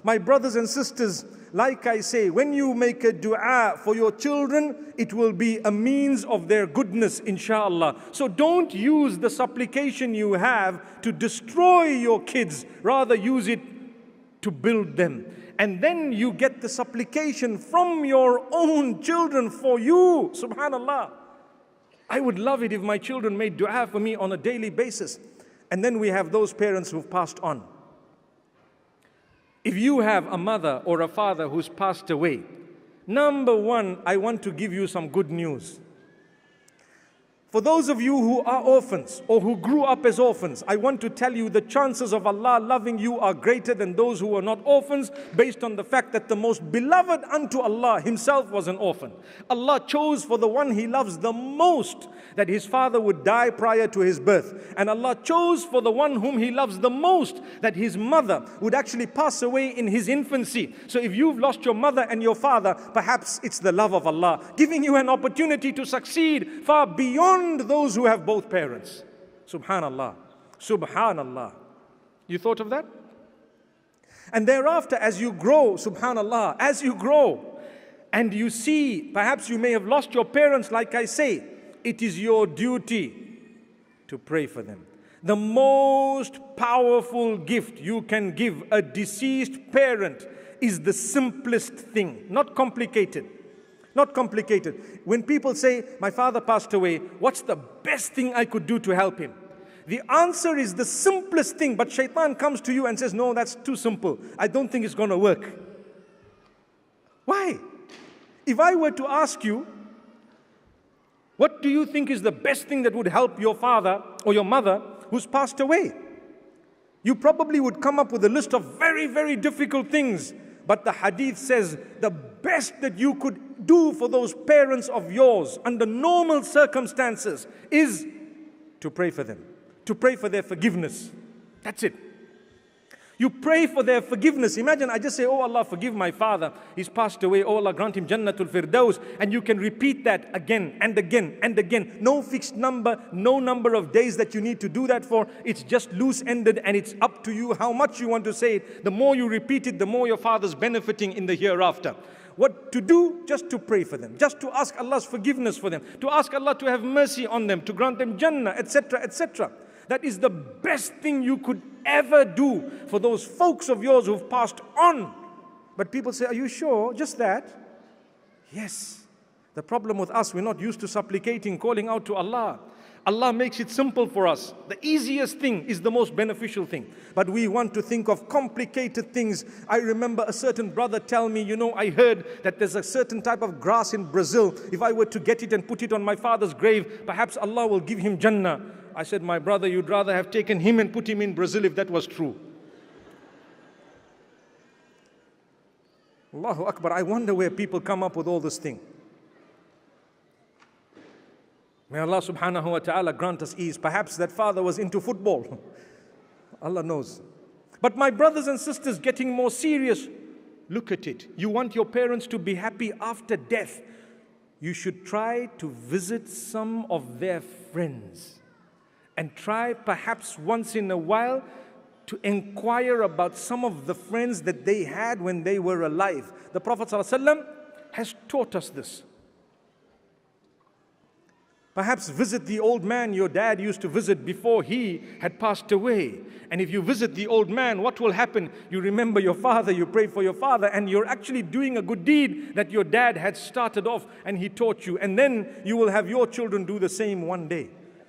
My brothers and sisters, like I say, when you make a dua for your children, it will be a means of their goodness, inshallah. So don't use the supplication you have to destroy your kids. Rather use it to build them. And then you get the supplication from your own children for you. Subhanallah. I would love it if my children made dua for me on a daily basis. And then we have those parents who've passed on. If you have a mother or a father who's passed away, number one, I want to give you some good news. For those of you who are orphans or who grew up as orphans, I want to tell you the chances of Allah loving you are greater than those who are not orphans, based on the fact that the most beloved unto Allah himself was an orphan. Allah chose for the one he loves the most that his father would die prior to his birth. And Allah chose for the one whom he loves the most that his mother would actually pass away in his infancy. So if you've lost your mother and your father, perhaps it's the love of Allah giving you an opportunity to succeed far beyond those who have both parents. Subhanallah. Subhanallah. You thought of that? And thereafter, as you grow, subhanallah, as you grow and you see, perhaps you may have lost your parents, like I say, it is your duty to pray for them. The most powerful gift you can give a deceased parent is the simplest thing, not complicated. Not complicated. When people say, my father passed away, what's the best thing I could do to help him? The answer is the simplest thing, but shaitan comes to you and says, no, that's too simple. I don't think it's going to work. Why? If I were to ask you, what do you think is the best thing that would help your father or your mother who's passed away? You probably would come up with a list of very, very difficult things. But the hadith says the best that you could do for those parents of yours under normal circumstances is to pray for them, to pray for their forgiveness. That's it. You pray for their forgiveness. Imagine I just say, oh Allah, forgive my father. He's passed away. Oh Allah, grant him Jannatul Firdaus. And you can repeat that again and again and again. No fixed number, no number of days that you need to do that for. It's just loose-ended and it's up to you how much you want to say it. The more you repeat it, the more your father's benefiting in the hereafter. What to do? Just to pray for them. Just to ask Allah's forgiveness for them. To ask Allah to have mercy on them. To grant them Jannah, etc., etc. That is the best thing you could ever do for those folks of yours who've passed on. But people say, are you sure? Just that? Yes. The problem with us, we're not used to supplicating, calling out to Allah. Allah makes it simple for us. The easiest thing is the most beneficial thing. But we want to think of complicated things. I remember a certain brother tell me, I heard that there's a certain type of grass in Brazil. If I were to get it and put it on my father's grave, perhaps Allah will give him Jannah. I said, my brother, you'd rather have taken him and put him in Brazil if that was true. Allahu Akbar, I wonder where people come up with all this thing. May Allah subhanahu wa ta'ala grant us ease. Perhaps that father was into football. Allah knows. But my brothers and sisters, getting more serious, look at it. You want your parents to be happy after death. You should try to visit some of their friends. And try perhaps once in a while to inquire about some of the friends that they had when they were alive. The Prophet ﷺ has taught us this. Perhaps visit the old man your dad used to visit before he had passed away. And if you visit the old man, what will happen? You remember your father, you pray for your father, and you're actually doing a good deed that your dad had started off and he taught you. And then you will have your children do the same one day.